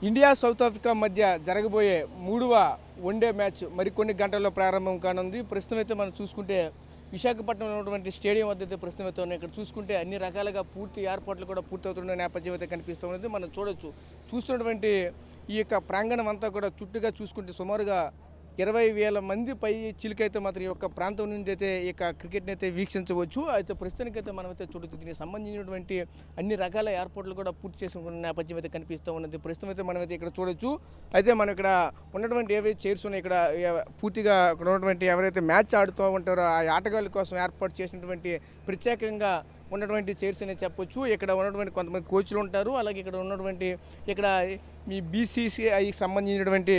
India south Africa మధ్య జరగబోయే మూడవ వన్డే మ్యాచ్ మరికొన్ని గంటల్లో ప్రారంభం కానుంది. ప్రస్తుతం అయితే మనం చూసుకుంటే విశాఖపట్నంలో ఉన్నటువంటి స్టేడియం వద్ద అయితే ప్రస్తుతం అయితే ఉన్నాయి. ఇక్కడ చూసుకుంటే అన్ని రకాలుగా పూర్తి ఏర్పాట్లు కూడా పూర్తవుతున్న నేపథ్యం అయితే కనిపిస్తూ ఉన్నది. మనం చూస్తున్నటువంటి ఈ యొక్క ప్రాంగణం అంతా కూడా చుట్టుగా చూసుకుంటే సుమారుగా 20,000 మంది పై చిలుకైతే మాత్రం ఈ యొక్క ప్రాంతం నుండి అయితే ఈ యొక్క క్రికెట్ని అయితే వీక్షించవచ్చు. అయితే ప్రస్తుతానికైతే మనమైతే చూడొచ్చు. దీనికి సంబంధించినటువంటి అన్ని రకాల ఏర్పాట్లు కూడా పూర్తి చేసుకున్న నేపథ్యం అయితే కనిపిస్తూ ఉన్నది. ప్రస్తుతం అయితే మనమైతే ఇక్కడ చూడొచ్చు. అయితే మనం ఇక్కడ ఉన్నటువంటి ఏవైతే చైర్స్ ఉన్నాయి, ఇక్కడ పూర్తిగా ఇక్కడ ఉన్నటువంటి ఎవరైతే మ్యాచ్ ఆడుతూ ఉంటారో ఆ ఆటగాళ్ళ కోసం ఏర్పాటు చేసినటువంటి ప్రత్యేకంగా ఉన్నటువంటి చైర్స్ అనేది చెప్పొచ్చు. ఇక్కడ ఉన్నటువంటి కొంతమంది కోచ్లు ఉంటారు. అలాగే ఇక్కడ ఉన్నటువంటి ఇక్కడ మీ BCCIకి సంబంధించినటువంటి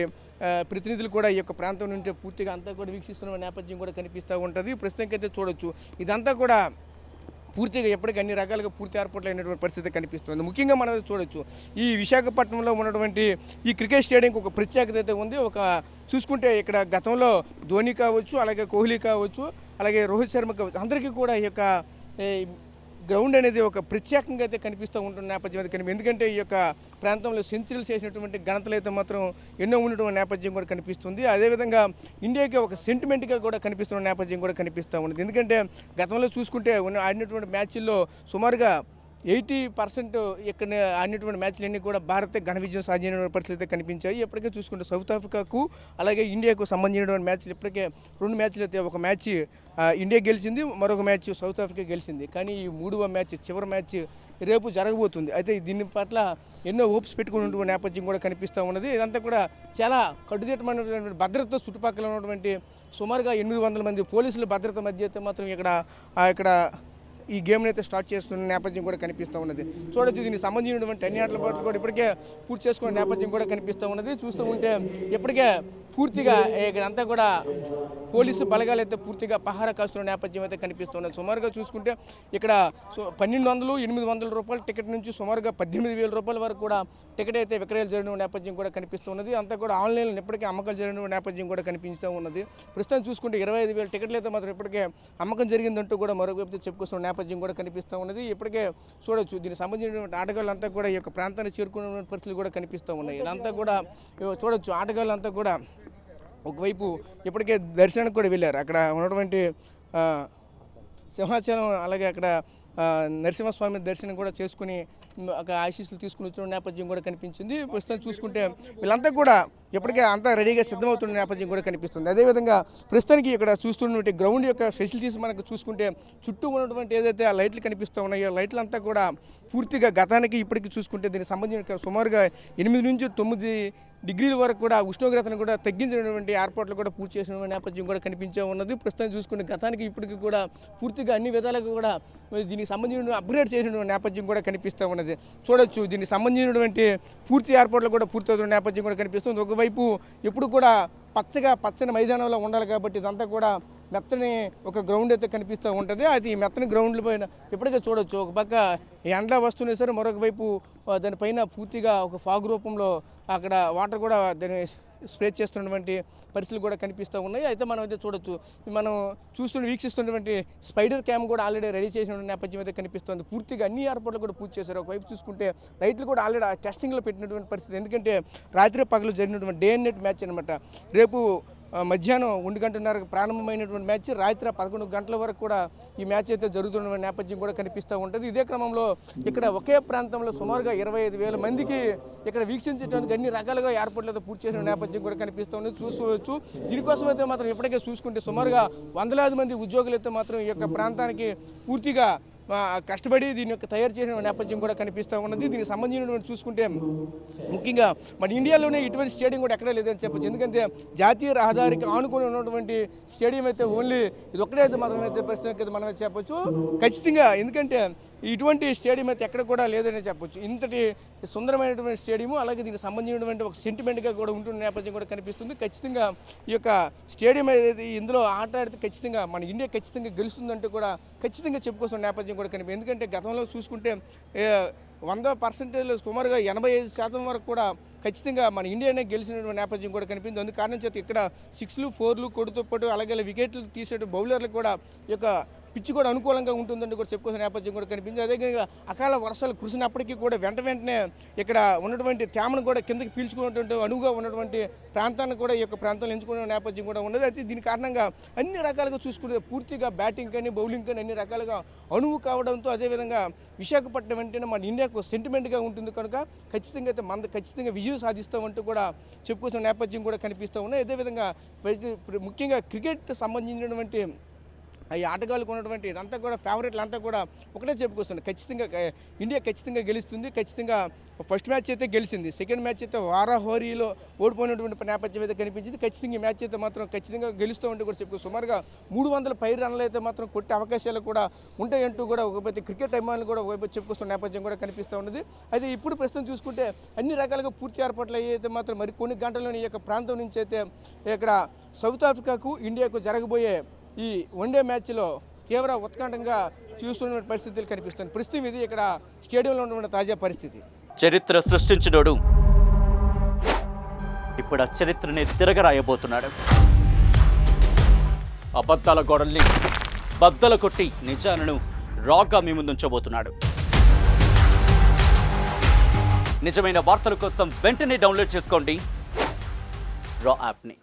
ప్రతినిధులు కూడా ఈ యొక్క ప్రాంతం నుంచి పూర్తిగా అంతా కూడా వీక్షిస్తున్న నేపథ్యం కూడా కనిపిస్తూ ఉంటుంది. ప్రస్తుతానికి అయితే చూడొచ్చు. ఇదంతా కూడా పూర్తిగా ఎప్పటికీ అన్ని రకాలుగా పూర్తి ఏర్పాట్లు అయినటువంటి పరిస్థితి కనిపిస్తుంది. ముఖ్యంగా మనం చూడొచ్చు, ఈ విశాఖపట్నంలో ఉన్నటువంటి ఈ క్రికెట్ స్టేడియంకి ఒక ప్రత్యేకత అయితే ఉంది. ఒక చూసుకుంటే ఇక్కడ గతంలో ధోని కావచ్చు, అలాగే కోహ్లీ కావచ్చు, అలాగే రోహిత్ శర్మ కావచ్చు, అందరికీ కూడా ఈ యొక్క గ్రౌండ్ అనేది ఒక ప్రత్యేకంగా అయితే కనిపిస్తూ ఉంటున్న నేపథ్యం అయితే ఎందుకంటే ఈ యొక్క ప్రాంతంలో సెంచరీలు చేసినటువంటి ఘనతలు అయితే మాత్రం ఎన్నో ఉన్నటువంటి నేపథ్యం కూడా కనిపిస్తుంది. అదేవిధంగా ఇండియాకి ఒక సెంటిమెంట్గా కూడా కనిపిస్తున్న నేపథ్యం కూడా కనిపిస్తూ ఉంది. ఎందుకంటే గతంలో చూసుకుంటే ఆడినటువంటి మ్యాచ్ల్లో సుమారుగా 80% ఇక్కడ ఆడినటువంటి మ్యాచ్లన్నీ కూడా భారతే ఘన విజయం సాధించిన పరిస్థితి అయితే కనిపించాయి. ఇప్పటికే చూసుకుంటే సౌత్ ఆఫ్రికాకు అలాగే ఇండియాకు సంబంధించినటువంటి మ్యాచ్లు ఇప్పటికే 2 మ్యాచ్లు అయితే ఒక మ్యాచ్ ఇండియా గెలిచింది, మరొక మ్యాచ్ సౌత్ ఆఫ్రికా గెలిచింది. కానీ ఈ 3వ మ్యాచ్ చివరి మ్యాచ్ రేపు జరగబోతుంది. అయితే దీని పట్ల ఎన్నో హోప్స్ పెట్టుకున్నటువంటి నేపథ్యం కూడా కనిపిస్తూ ఉన్నది. ఇదంతా కూడా చాలా కట్టుదిట్టమైనటువంటి భద్రత చుట్టుపక్కల ఉన్నటువంటి సుమారుగా 800 మంది పోలీసుల భద్రత మధ్య అయితే మాత్రం ఇక్కడ ఈ గేమ్ని అయితే స్టార్ట్ చేస్తున్న నేపథ్యం కూడా కనిపిస్తూ ఉన్నది. చూడొచ్చు, దీనికి సంబంధించినటువంటి అన్ని ఆటల పాటలు కూడా ఇప్పటికే పూర్తి చేసుకునే నేపథ్యం కూడా కనిపిస్తూ ఉన్నది. చూస్తూ ఉంటే ఇప్పటికే పూర్తిగా ఇక్కడంతా కూడా పోలీసు బలగాలు అయితే పూర్తిగా పహారా కాస్తున్న నేపథ్యం అయితే కనిపిస్తున్నది. సుమారుగా చూసుకుంటే ఇక్కడ 1200, 800 రూపాయల టికెట్ నుంచి సుమారుగా 18,000 రూపాయల వరకు కూడా టికెట్ అయితే విక్రయాలు జరిగిన నేపథ్యం కూడా కనిపిస్తున్నది. అంతా కూడా ఆన్లైన్లో ఇప్పటికే అమ్మకాలు జరిగిన నేపథ్యం కూడా కనిపిస్తూ ఉన్నది. ప్రస్తుతం చూసుకుంటే 25,000 టికెట్లు అయితే మాత్రం ఇప్పటికే అమ్మకం జరిగిందంటూ కూడా మరొక వైపు చెప్పుకొస్తున్న నేపథ్యం కూడా కనిపిస్తూ ఉన్నది. ఇప్పటికే చూడొచ్చు, దీనికి సంబంధించినటువంటి ఆటగాళ్ళంతా కూడా ఈ యొక్క ప్రాంతాన్ని చేరుకున్న పరిస్థితులు కూడా కనిపిస్తూ ఉన్నాయి. ఇదంతా కూడా చూడొచ్చు, ఆటగాళ్ళంతా కూడా ఒకవైపు ఇప్పటికే దర్శనానికి కూడా వెళ్ళారు. అక్కడ ఉన్నటువంటి సింహాచలం అలాగే అక్కడ నరసింహస్వామి దర్శనం కూడా చేసుకుని ఒక ఆశీస్సులు తీసుకుని వచ్చిన నేపథ్యం కూడా కనిపించింది. ప్రస్తుతం చూసుకుంటే వీళ్ళంతా కూడా ఇప్పటికే అంతా రెడీగా సిద్ధమవుతున్న నేపథ్యం కూడా కనిపిస్తుంది. అదేవిధంగా ప్రస్తుతానికి ఇక్కడ చూస్తున్నటువంటి గ్రౌండ్ యొక్క ఫెసిలిటీస్ మనకు చూసుకుంటే చుట్టూ ఉన్నటువంటి ఏదైతే ఆ లైట్లు కనిపిస్తూ ఉన్నాయో లైట్లు అంతా కూడా పూర్తిగా గతానికి ఇప్పటికీ చూసుకుంటే దీనికి సంబంధించిన సుమారుగా 8 నుంచి 9 డిగ్రీల వరకు కూడా ఉష్ణోగ్రతను కూడా తగ్గించినటువంటి ఏర్పాట్లు కూడా పూర్తి చేసిన నేపథ్యం కూడా కనిపించే ఉన్నది. ప్రస్తుతం చూసుకునే గతానికి ఇప్పటికీ కూడా పూర్తిగా అన్ని విధాలుగా కూడా దీనికి సంబంధించిన అప్గ్రేడ్ చేసిన నేపథ్యం కూడా కనిపిస్తూ ఉన్నది. చూడొచ్చు, దీనికి సంబంధించినటువంటి పూర్తి ఏర్పాట్లు కూడా పూర్తవుతున్న నేపథ్యం కూడా కనిపిస్తుంది. ఒకవైపు ఎప్పుడు కూడా పచ్చని మైదానంలో ఉండాలి కాబట్టి ఇదంతా కూడా మెత్తని ఒక గ్రౌండ్ అయితే కనిపిస్తూ ఉంటుంది. అది ఈ మెత్తని గ్రౌండ్ల పైన ఇప్పటికే చూడొచ్చు, ఒక పక్క ఎండ వస్తున్నా సరే మరొక వైపు దానిపైన పూర్తిగా ఒక ఫాగ్ రూపంలో అక్కడ వాటర్ కూడా దాన్ని స్ప్రే చేస్తున్నటువంటి పరిస్థితులు కూడా కనిపిస్తూ ఉన్నాయి. అయితే మనం అయితే చూడొచ్చు, మనం వీక్షిస్తున్నటువంటి స్పైడర్ క్యామ్ కూడా ఆల్రెడీ రెడీ చేసిన నేపథ్యం అయితే కనిపిస్తుంది. పూర్తిగా అన్ని ఏర్పాట్లు కూడా పూర్తి చేశారు. ఒకవైపు చూసుకుంటే లైట్లు కూడా ఆల్రెడీ టెస్టింగ్లో పెట్టినటువంటి పరిస్థితి. ఎందుకంటే రాత్రి పగలు జరిగినటువంటి డే అండ్ నైట్ మ్యాచ్ అనమాట. రేపు మధ్యాహ్నం 1:30 ప్రారంభమైనటువంటి మ్యాచ్ రాత్రి 11 గంటల వరకు కూడా ఈ మ్యాచ్ అయితే జరుగుతున్న నేపథ్యం కూడా కనిపిస్తూ ఉంటుంది. ఇదే క్రమంలో ఇక్కడ ఒకే ప్రాంతంలో సుమారుగా 25,000 మందికి ఇక్కడ వీక్షించడానికి అన్ని రకాలుగా ఏర్పాట్లు అయితే పూర్తి చేసిన నేపథ్యం కూడా కనిపిస్తూ ఉంది. చూసుకోవచ్చు, దీనికోసం అయితే మాత్రం ఇప్పటికే చూసుకుంటే సుమారుగా 100,000 మంది ఉద్యోగులు అయితే మాత్రం ఈ యొక్క ప్రాంతానికి పూర్తిగా కష్టపడి దీని యొక్క తయారు చేసిన నేపథ్యం కూడా కనిపిస్తూ ఉన్నది. దీనికి సంబంధించినటువంటి చూసుకుంటే ముఖ్యంగా మన ఇండియాలోనే ఇటువంటి స్టేడియం కూడా ఎక్కడా లేదని చెప్పచ్చు. ఎందుకంటే జాతీయ రహదారికి ఆనుకొని ఉన్నటువంటి స్టేడియం అయితే ఓన్లీ ఇది ఒక్కడే అయితే మాత్రం అయితే పరిస్థితి అయితే మనమే చెప్పొచ్చు ఖచ్చితంగా. ఎందుకంటే ఇటువంటి స్టేడియం అయితే ఎక్కడ కూడా లేదని చెప్పొచ్చు. ఇంతటి సుందరమైనటువంటి స్టేడియం, అలాగే దీనికి సంబంధించినటువంటి ఒక సెంటిమెంట్గా కూడా ఉంటున్న నేపథ్యం కూడా కనిపిస్తుంది. ఖచ్చితంగా ఈ యొక్క స్టేడియం ఏదైతే ఇందులో ఆట ఆడితే ఖచ్చితంగా మన ఇండియా ఖచ్చితంగా గెలుస్తుందంటూ కూడా ఖచ్చితంగా చెప్పుకోవాల్సిన నేపథ్యం కూడా కనిపిస్తుంది. ఎందుకంటే గతంలో చూసుకుంటే 100% సుమారుగా 85% వరకు కూడా ఖచ్చితంగా మన ఇండియానే గెలిచిన నేపథ్యం కూడా కనిపించింది. అందుకు కారణం చేత ఇక్కడ 6లు 4లు కొడుతూ పాటు అలాగే వికెట్లు తీసే బౌలర్లు కూడా ఈ యొక్క పిచ్చి కూడా అనుకూలంగా ఉంటుందని కూడా చెప్పుకోవాల్సిన నేపథ్యం కూడా కనిపించింది. అదేవిధంగా అకాల వర్షాలు కురిసినప్పటికీ కూడా వెంటనే ఇక్కడ ఉన్నటువంటి తేమను కూడా కిందకి పీల్చుకున్నటువంటి అనువుగా ఉన్నటువంటి ప్రాంతాన్ని కూడా ఈ యొక్క ప్రాంతాలు ఎంచుకునే నేపథ్యం కూడా ఉన్నది. అయితే దీని కారణంగా అన్ని రకాలుగా చూసుకుంటే పూర్తిగా బ్యాటింగ్ కానీ బౌలింగ్ కానీ అన్ని రకాలుగా అనువు కావడంతో అదేవిధంగా విశాఖపట్నం వెంటనే మన ఇండియాకు సెంటిమెంట్గా ఉంటుంది కనుక ఖచ్చితంగా అయితే మన ఖచ్చితంగా విజయం సాధిస్తామంటూ కూడా చెప్పుకోవాల్సిన నేపథ్యం కూడా కనిపిస్తూ ఉన్నాయి. అదేవిధంగా ముఖ్యంగా క్రికెట్ సంబంధించినటువంటి ఈ ఆటగాళ్ళకు ఉన్నటువంటి ఇదంతా కూడా ఫేవరెట్లు అంతా కూడా ఒకటే చెప్పుకొస్తుంది, ఖచ్చితంగా ఇండియా ఖచ్చితంగా గెలుస్తుంది. ఖచ్చితంగా ఫస్ట్ మ్యాచ్ అయితే గెలిచింది, సెకండ్ మ్యాచ్ అయితే వారాహోరీలో ఓడిపోయినటువంటి నేపథ్యం అయితే కనిపించింది. ఖచ్చితంగా ఈ మ్యాచ్ అయితే మాత్రం ఖచ్చితంగా గెలుస్తూ ఉంటే కూడా చెప్పుకో సుమారుగా 300 పై రన్లు అయితే మాత్రం కొట్టే అవకాశాలు కూడా ఉంటాయంటూ కూడా ఒకవైపు క్రికెట్ అభిమానులు కూడా ఒకవైపు చెప్పుకొస్తున్న నేపథ్యం కూడా కనిపిస్తూ ఉన్నది. అయితే ఇప్పుడు ప్రస్తుతం చూసుకుంటే అన్ని రకాలుగా పూర్తి ఏర్పాట్లు అయితే మాత్రం మరి కొన్ని గంటల్లోని ఈ యొక్క ప్రాంతం నుంచి అయితే ఇక్కడ సౌత్ ఆఫ్రికాకు ఇండియాకు జరగబోయే ఈ వన్డే మ్యాచ్లో తీవ్ర ఉత్కంఠంగా చూస్తున్న పరిస్థితులు కనిపిస్తుంది. ప్రస్తుతం ఇది ఇక్కడ స్టేడియంలో ఉన్నటువంటి తాజా పరిస్థితి. చరిత్ర సృష్టించినోడు ఇప్పుడు ఆ చరిత్రని తిరగరాయబోతున్నాడు. అబద్ధాల గోడల్ని బద్దలు కొట్టి నిజాలను రాగా మీ ముందుంచబోతున్నాడు. నిజమైన వార్తల కోసం వెంటనే డౌన్లోడ్ చేసుకోండి రా యాప్ని.